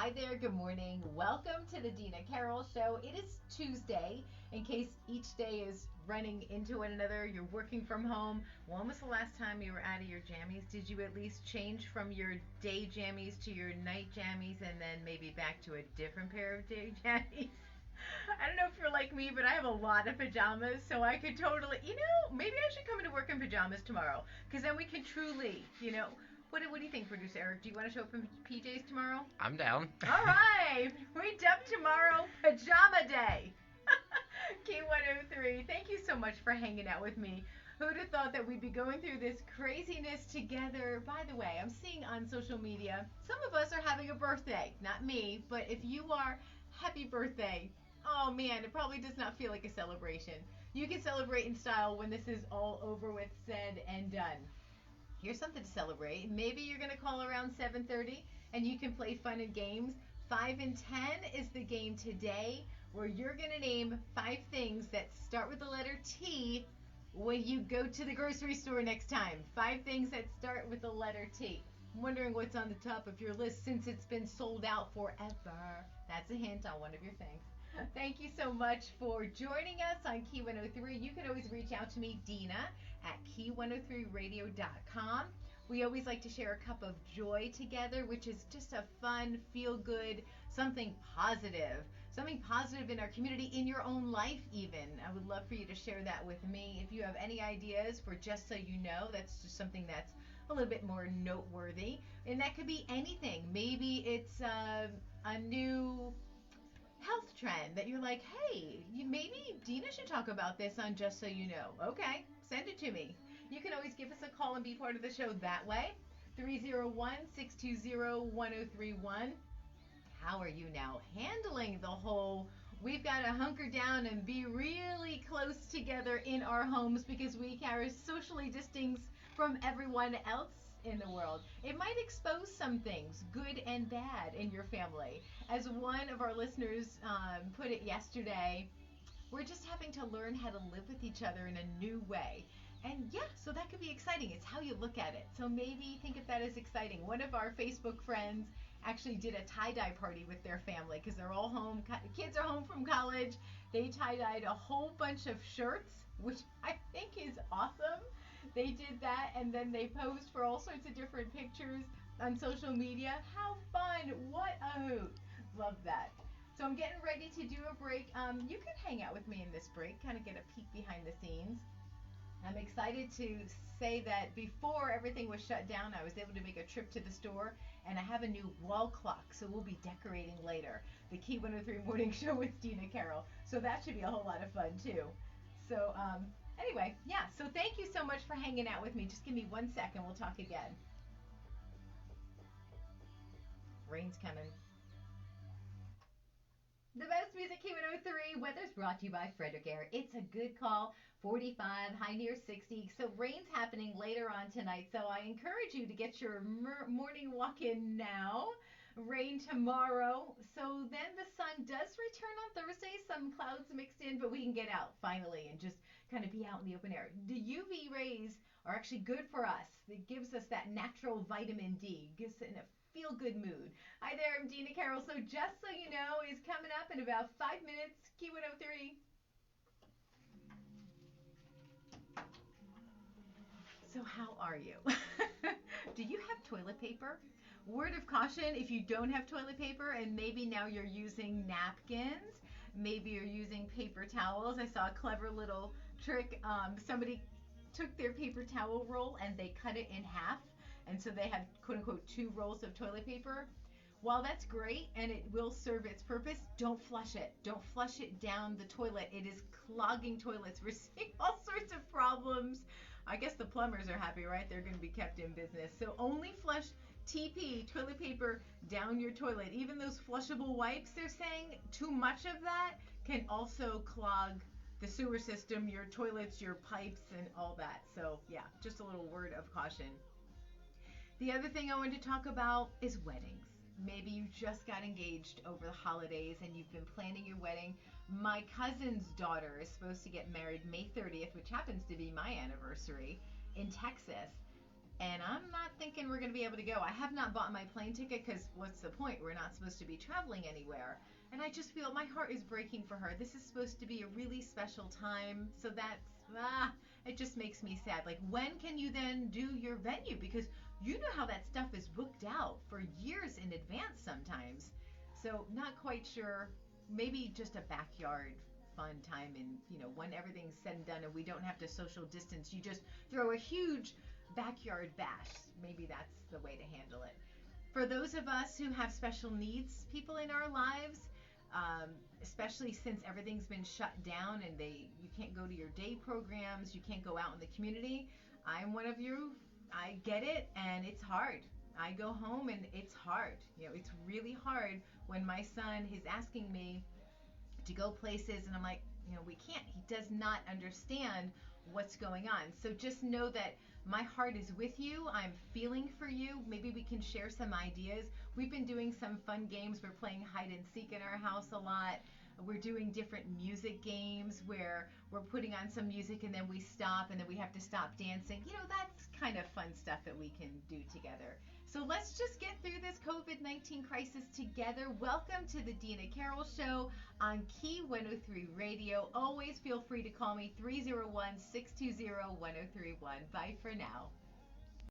Hi there, good morning. Welcome to the Dina Carroll Show. It is Tuesday. In case each day is running into one another, you're working from home. When was the last time you were out of your jammies? Did you at least change from your day jammies to your night jammies and then maybe back to a different pair of day jammies? I don't know if you're like me, but I have a lot of pajamas, so I could totally, maybe I should come into work in pajamas tomorrow, because then we can truly, what do you think, producer Eric? Do you want to show up in PJs tomorrow? I'm down. All right, we dub tomorrow Pajama Day. K103, thank you so much for hanging out with me. Who'd have thought that we'd be going through this craziness together? By the way, I'm seeing on social media, some of us are having a birthday. Not me, but if you are, happy birthday. Oh man, it probably does not feel like a celebration. You can celebrate in style when this is all over with, said and done. Here's something to celebrate. Maybe you're going to call around 7:30 and you can play fun and games. 5 and 10 is the game today where you're going to name 5 things that start with the letter T when you go to the grocery store next time. 5 things that start with the letter T. I'm wondering what's on the top of your list since it's been sold out forever. That's a hint on one of your things. Thank you so much for joining us on Key 103. You can always reach out to me, Dina, at key103radio.com. We always like to share a cup of joy together, which is just a fun, feel-good, something positive in our community, in your own life even. I would love for you to share that with me. If you have any ideas for Just So You Know, that's just something that's a little bit more noteworthy. And that could be anything. Maybe it's a new health trend that you're like, hey, maybe Dina should talk about this on Just So You Know. Okay, send it to me. You can always give us a call and be part of the show that way. 301-620-1031. How are you now handling the whole we've got to hunker down and be really close together in our homes because we are socially distanced from everyone else in the world? It might expose some things, good and bad, in your family. As one of our listeners put it yesterday, we're just having to learn how to live with each other in a new way. And yeah, so that could be exciting. It's how you look at it. So maybe think of that as exciting. One of our Facebook friends actually did a tie-dye party with their family because they're all home. Kids are home from college. They tie-dyed a whole bunch of shirts, which I think is awesome. They did that and then they posed for all sorts of different pictures on social media. How fun. What a hoot. Love that. So I'm getting ready to do a break. You can hang out with me in this break, kind of get a peek behind the scenes. I'm excited to say that before everything was shut down, I was able to make a trip to the store, and I have a new wall clock, so we'll be decorating later. The Key 103 Morning Show with Dina Carroll. So that should be a whole lot of fun, too. So anyway, yeah, so thank you so much for hanging out with me. Just give me 1 second. We'll talk again. Rain's coming. The best music, Q103. Weather's brought to you by Frederick Air. It's a good call. 45, high near 60. So rain's happening later on tonight. So I encourage you to get your morning walk in now. Rain tomorrow. So then the sun does return on Thursday. Some clouds mixed in, but we can get out finally and just kind of be out in the open air. The UV rays are actually good for us. It gives us that natural vitamin D. Gives it a feel-good mood. Hi there, I'm Dina Carroll. So Just So You Know is coming up in about 5 minutes. Q103. So how are you? Do you have toilet paper? Word of caution, if you don't have toilet paper and maybe now you're using napkins, maybe you're using paper towels. I saw a clever little trick. Somebody took their paper towel roll and they cut it in half. And so they have, quote unquote, 2 rolls of toilet paper. While that's great and it will serve its purpose, don't flush it. Don't flush it down the toilet. It is clogging toilets. We're seeing all sorts of problems. I guess the plumbers are happy, right? They're going to be kept in business. So only flush TP, toilet paper, down your toilet. Even those flushable wipes, they're saying too much of that can also clog the sewer system, your toilets, your pipes, and all that. So yeah, just a little word of caution. The other thing I wanted to talk about is weddings. Maybe you just got engaged over the holidays and you've been planning your wedding. My cousin's daughter is supposed to get married May 30th, which happens to be my anniversary, in Texas. And I'm not thinking we're going to be able to go. I have not bought my plane ticket because what's the point? We're not supposed to be traveling anywhere. And I just feel my heart is breaking for her. This is supposed to be a really special time. So it just makes me sad. Like, when can you then do your venue? Because you know how that stuff is booked out for years in advance sometimes. So not quite sure. Maybe just a backyard fun time, and when everything's said and done and we don't have to social distance, you just throw a huge backyard bash. Maybe that's the way to handle it. For those of us who have special needs people in our lives, especially since everything's been shut down and you can't go to your day programs, you can't go out in the community. I'm one of you. I get it, and it's hard. I go home and it's hard. It's really hard when my son is asking me to go places and I'm like, we can't. He does not understand what's going on. So just know that my heart is with you. I'm feeling for you. Maybe we can share some ideas. We've been doing some fun games. We're playing hide and seek in our house a lot. We're doing different music games where we're putting on some music and then we stop and then we have to stop dancing. That's kind of fun stuff that we can do together. So let's just get through this COVID-19 crisis together. Welcome to the Dina Carroll Show on Key 103 Radio. Always feel free to call me 301-620-1031. Bye for now.